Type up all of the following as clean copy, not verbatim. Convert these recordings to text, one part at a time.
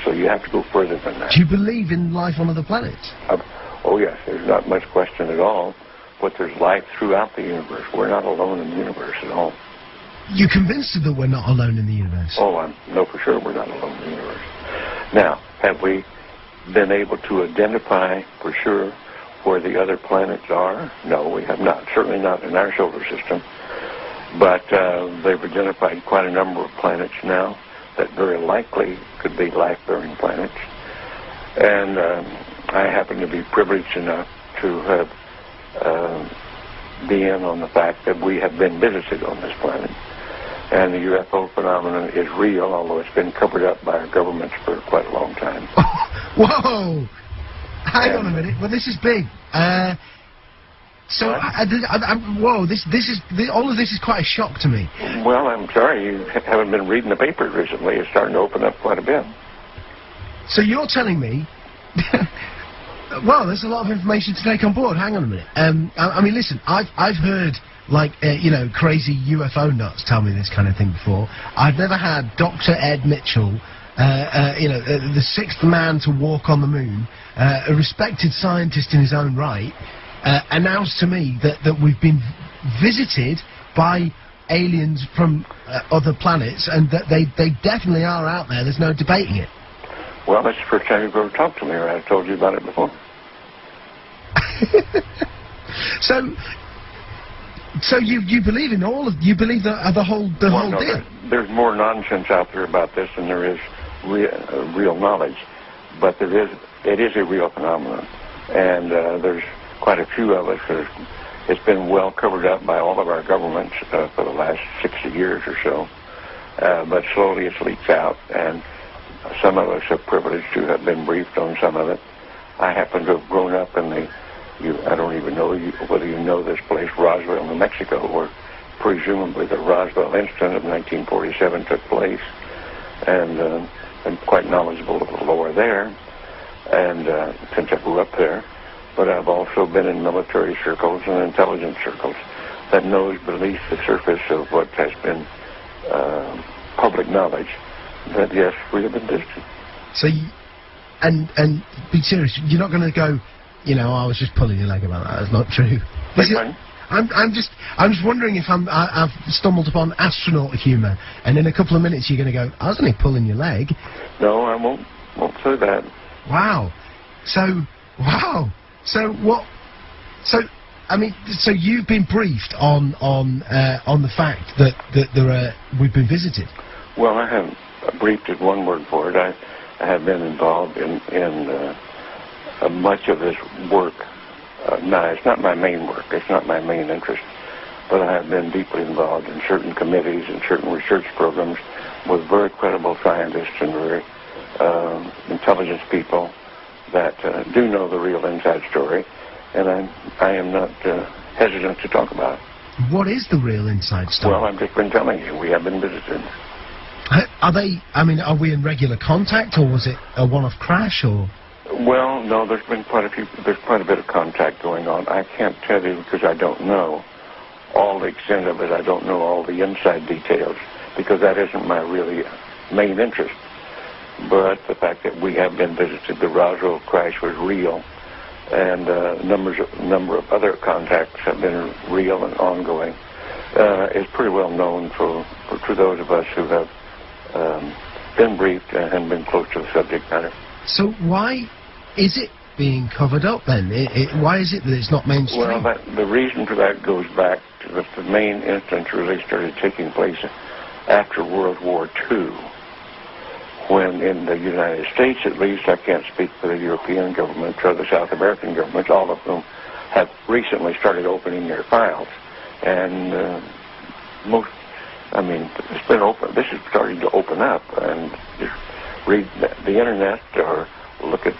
So you have to go further than that. Do you believe in life on other planets? Oh, yes. There's not much question at all. But there's life throughout the universe. We're not alone in the universe at all. You're convinced that we're not alone in the universe? Oh, I know for sure we're not alone in the universe. Now, have we been able to identify for sure where the other planets are? No, we have not. Certainly not in our solar system. But they've identified quite a number of planets now that very likely could be life-bearing planets. And I happen to be privileged enough to have be in on the fact that we have been visited on this planet. And the UFO phenomenon is real, although it's been covered up by our governments for quite a long time. Whoa! Hang on a minute. Well, this is big. Whoa! All of this is quite a shock to me. Well, I'm sorry you haven't been reading the papers recently. It's starting to open up quite a bit. So you're telling me? Well, there's a lot of information to take on board. Hang on a minute. I mean, listen. I've heard like crazy UFO nuts tell me this kind of thing before. I've never had Dr. Ed Mitchell, the sixth man to walk on the moon, a respected scientist in his own right, announced to me that we've been visited by aliens from other planets, and that they definitely are out there. There's no debating it. Well, that's the first time you've ever talked to me, or I've told you about it before. So you believe in all of you believe the whole deal? There's more nonsense out there about this than there is real knowledge, but it is a real phenomenon, and there's quite a few of us. It's been well covered up by all of our governments for the last 60 years or so, but slowly it leaks out, and some of us are privileged to have been briefed on some of it. I happen to have grown up in I don't even know whether you know this place, Roswell, New Mexico, where presumably the Roswell incident of 1947 took place, and I'm quite knowledgeable of the lore there, and since I grew up there. But I've also been in military circles and intelligence circles that knows beneath the surface of what has been public knowledge that, yes, we have been visited. So, and be serious, you're not going to go, I was just pulling your leg about that. That's not true. I'm just wondering if I've stumbled upon astronaut humour, and in a couple of minutes you're going to go, I was only pulling your leg. No, I won't say that. Wow. So what? So you've been briefed on the fact that we've been visited. Well, I haven't briefed is one word for it. I have been involved in much of this work. No, it's not my main work. It's not my main interest. But I have been deeply involved in certain committees and certain research programs with very credible scientists and very intelligence people that do know the real inside story. And I am not hesitant to talk about it. What is the real inside story? Well, I've just been telling you. We have been visited. Are we in regular contact, or was it a one-off crash, or? Well, no, there's quite a bit of contact going on. I can't tell you because I don't know all the extent of it. I don't know all the inside details because that isn't my really main interest. But the fact that we have been visited, the Roswell crash was real, and a number of other contacts have been real and ongoing. It's pretty well known for those of us who have been briefed and been close to the subject matter. So why is it being covered up then? Why is it that it's not mainstream? Well, the reason for that goes back to the main instance really started taking place after World War II, when in the United States, at least, I can't speak for the European governments or the South American governments, all of whom have recently started opening their files. And it's been open. This is starting to open up, and just read the internet or look at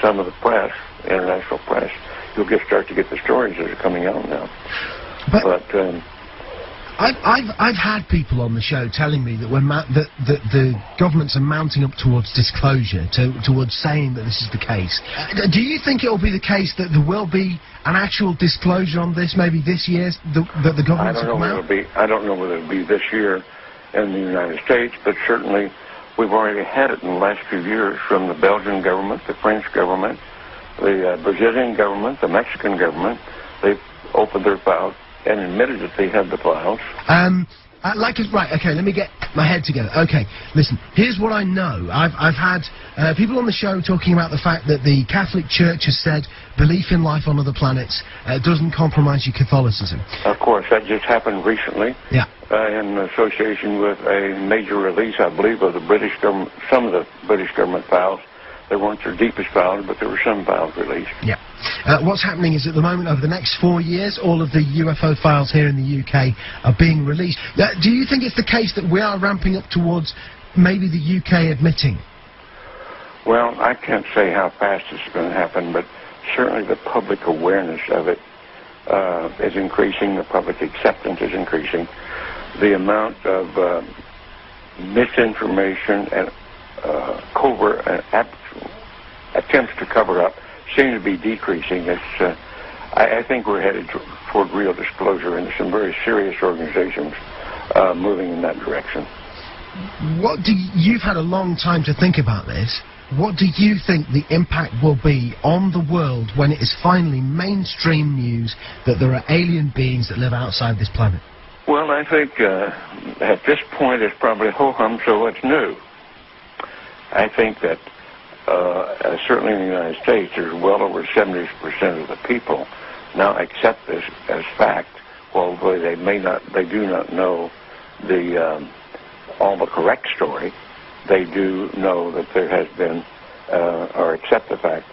some of the press, international press. You'll start to get the stories that are coming out now. But I've had people on the show telling me that that the governments are mounting up towards disclosure, towards saying that this is the case. Do you think it will be the case that there will be an actual disclosure on this, maybe this year, that the governments will come out? I don't know whether it'll be this year in the United States, but certainly We've already had it in the last few years from the Belgian government, the French government, the Brazilian government, the Mexican government. They've opened their files and admitted that they had the files. Right, okay, let me get my head together. Okay, listen, here's what I know. I've had people on the show talking about the fact that the Catholic Church has said belief in life on other planets doesn't compromise your Catholicism. Of course, that just happened recently. Yeah. In association with a major release, I believe, of the British government, some of the British government files. They weren't their deepest files, but there were some files released. Yeah. What's happening is at the moment, over the next 4 years, all of the UFO files here in the UK are being released. Do you think it's the case that we are ramping up towards maybe the UK admitting? Well, I can't say how fast it's going to happen, but certainly the public awareness of it is increasing. The public acceptance is increasing. The amount of misinformation and covert attempts to cover up seem to be decreasing. I think we're headed toward real disclosure, and some very serious organizations moving in that direction. You've had a long time to think about this. What do you think the impact will be on the world when it is finally mainstream news that there are alien beings that live outside this planet? Well, I think at this point it's probably ho-hum, so what's new? I think that certainly in the United States, there's well over 70% of the people now accept this as fact, although they do not know all the correct story. They do know that there has been, or accept the fact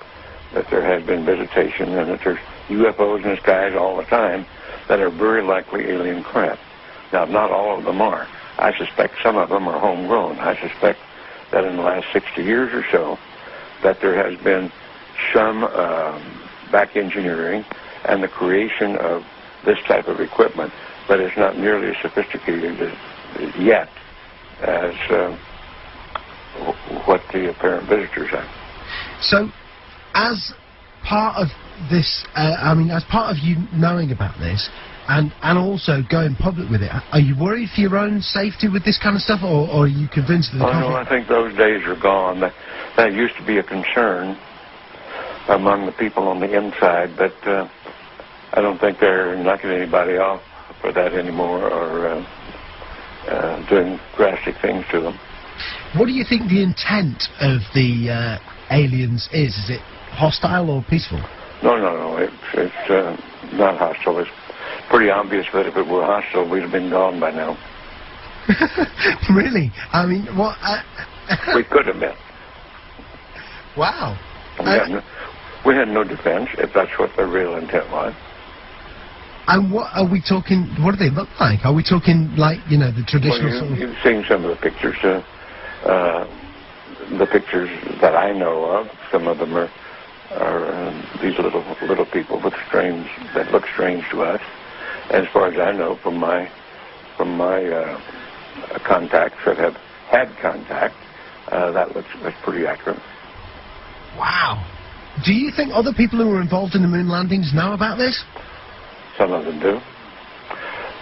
that there has been visitation and that there's UFOs in the skies all the time that are very likely alien craft. Now, not all of them are. I suspect some of them are homegrown. I suspect that in the last 60 years or so, that there has been some back engineering and the creation of this type of equipment, but it's not nearly as sophisticated yet as what the apparent visitors are. So, as part of this, as part of you knowing about this, and also going public with it, are you worried for your own safety with this kind of stuff, or are you convinced that the no, I think those days are gone. That used to be a concern among the people on the inside, but I don't think they're knocking anybody off for that anymore or doing drastic things to them. What do you think the intent of the aliens is? Is it hostile or peaceful? No. It's not hostile. It's pretty obvious that if it were hostile, we'd have been gone by now. Really? I mean, what? We could have been. Wow. We had no defense, if that's what their real intent was. And what are we talking? What do they look like? Are we talking like, the traditional sort of... You've seen some of the pictures. The pictures that I know of, some of them are these little people that look strange to us. As far as I know, from my contacts that have had contact, that's pretty accurate. Wow. Do you think other people who were involved in the moon landings know about this? Some of them do.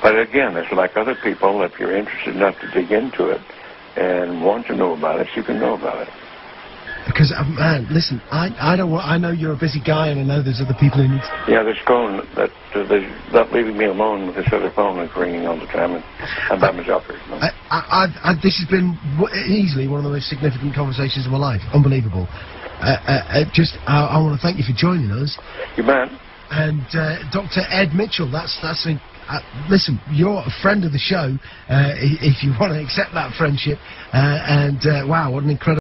But again, it's like other people. If you're interested enough to dig into it and want to know about it, you can know about it. Because, man, listen, I know you're a busy guy, and I know there's other people who need to... Yeah, this phone, they're not leaving me alone with this other phone that's ringing all the time, and I'm by myself here. This has been easily one of the most significant conversations of my life. Unbelievable. I want to thank you for joining us. You bet. And Dr. Ed Mitchell, listen, you're a friend of the show, if you want to accept that friendship, wow, what an incredible...